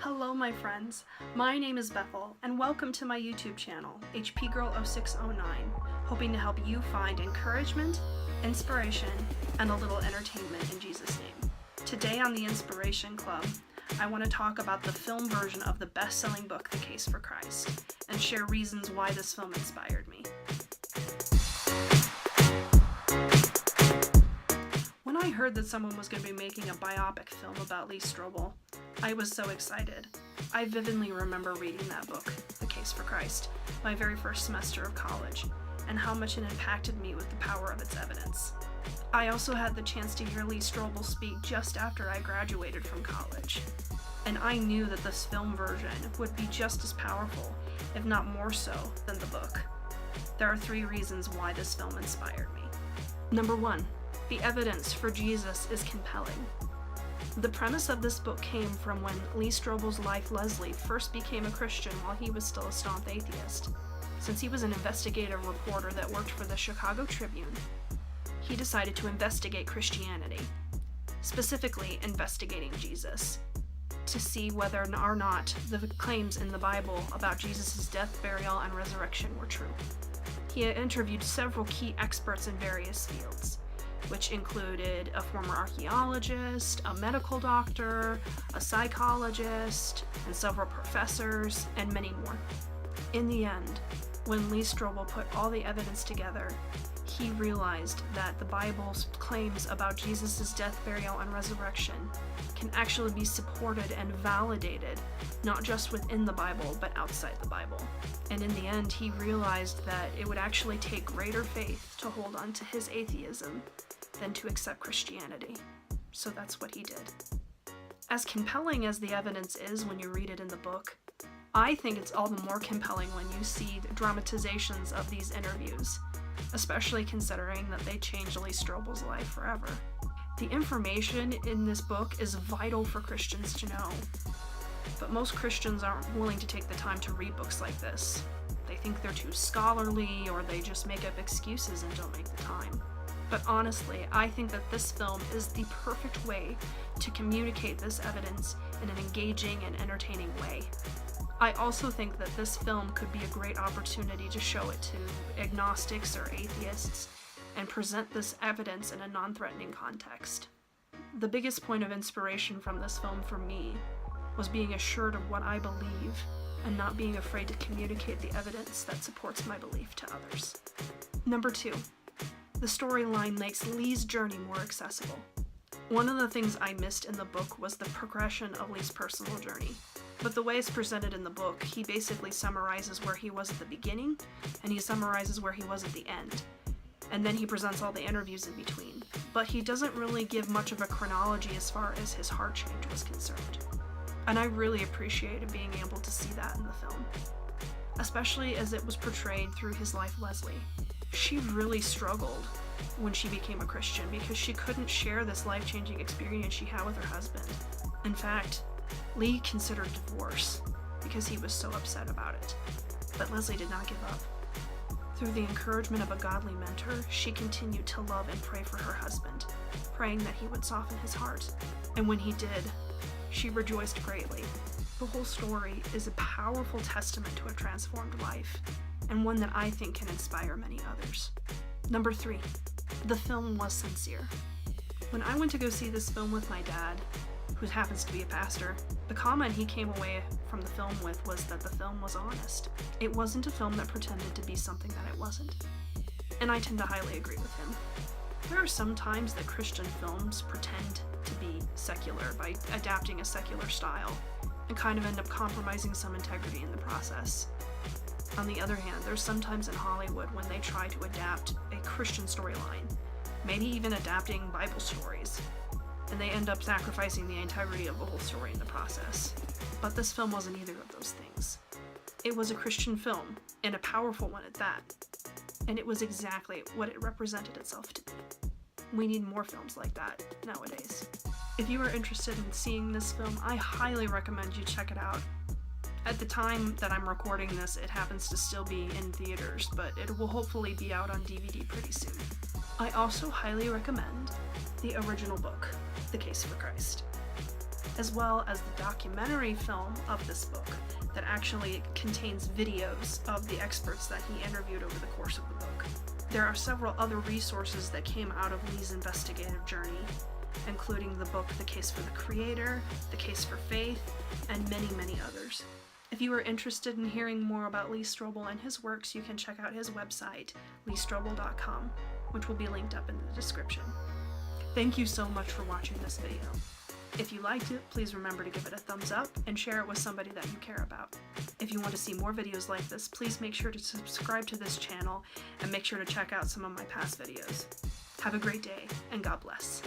Hello my friends, my name is Bethel and welcome to my YouTube channel, HPGirl0609, hoping to help you find encouragement, inspiration, and a little entertainment in Jesus' name. Today on the Inspiration Club, I want to talk about the film version of the best-selling book, The Case for Christ, and share reasons why this film inspired me. When I heard that someone was going to be making a biopic film about Lee Strobel, I was so excited. I vividly remember reading that book, The Case for Christ, my very first semester of college, and how much it impacted me with the power of its evidence. I also had the chance to hear Lee Strobel speak just after I graduated from college, and I knew that this film version would be just as powerful, if not more so, than the book. There are 3 reasons why this film inspired me. Number 1, the evidence for Jesus is compelling. The premise of this book came from when Lee Strobel's wife, Leslie, first became a Christian while he was still a staunch atheist. Since he was an investigative reporter that worked for the Chicago Tribune, he decided to investigate Christianity, specifically investigating Jesus, to see whether or not the claims in the Bible about Jesus' death, burial, and resurrection were true. He had interviewed several key experts in various fields, which included a former archaeologist, a medical doctor, a psychologist, and several professors, and many more. In the end, when Lee Strobel put all the evidence together, he realized that the Bible's claims about Jesus' death, burial, and resurrection can actually be supported and validated, not just within the Bible, but outside the Bible. And in the end, he realized that it would actually take greater faith to hold on to his atheism than to accept Christianity. So that's what he did. As compelling as the evidence is when you read it in the book, I think it's all the more compelling when you see the dramatizations of these interviews, especially considering that they changed Lee Strobel's life forever. The information in this book is vital for Christians to know, but most Christians aren't willing to take the time to read books like this. They think they're too scholarly, or they just make up excuses and don't make the time. But honestly, I think that this film is the perfect way to communicate this evidence in an engaging and entertaining way. I also think that this film could be a great opportunity to show it to agnostics or atheists and present this evidence in a non-threatening context. The biggest point of inspiration from this film for me was being assured of what I believe and not being afraid to communicate the evidence that supports my belief to others. Number 2. The storyline makes Lee's journey more accessible. One of the things I missed in the book was the progression of Lee's personal journey. But the way it's presented in the book, he basically summarizes where he was at the beginning, and he summarizes where he was at the end. And then he presents all the interviews in between. But he doesn't really give much of a chronology as far as his heart change was concerned. And I really appreciated being able to see that in the film, especially as it was portrayed through his wife, Leslie. She really struggled when she became a Christian because she couldn't share this life-changing experience she had with her husband. In fact, Lee considered divorce because he was so upset about it. But Leslie did not give up. Through the encouragement of a godly mentor, she continued to love and pray for her husband, praying that he would soften his heart. And when he did, she rejoiced greatly. The whole story is a powerful testament to a transformed life, and one that I think can inspire many others. Number 3, the film was sincere. When I went to go see this film with my dad, who happens to be a pastor, the comment he came away from the film with was that the film was honest. It wasn't a film that pretended to be something that it wasn't. And I tend to highly agree with him. There are some times that Christian films pretend to be secular by adapting a secular style and kind of end up compromising some integrity in the process. On the other hand, there's sometimes in Hollywood when they try to adapt a Christian storyline, maybe even adapting Bible stories, and they end up sacrificing the integrity of the whole story in the process. But this film wasn't either of those things. It was a Christian film, and a powerful one at that, and it was exactly what it represented itself to be. We need more films like that nowadays. If you are interested in seeing this film, I highly recommend you check it out. At the time that I'm recording this, it happens to still be in theaters, but it will hopefully be out on DVD pretty soon. I also highly recommend the original book, The Case for Christ. as well as the documentary film of this book that actually contains videos of the experts that he interviewed over the course of the book. There are several other resources that came out of Lee's investigative journey, including the book The Case for the Creator, The Case for Faith, and many, many others. If you are interested in hearing more about Lee Strobel and his works, you can check out his website, leestrobel.com, which will be linked up in the description. Thank you so much for watching this video. If you liked it, please remember to give it a thumbs up and share it with somebody that you care about. If you want to see more videos like this, please make sure to subscribe to this channel and make sure to check out some of my past videos. Have a great day, and God bless.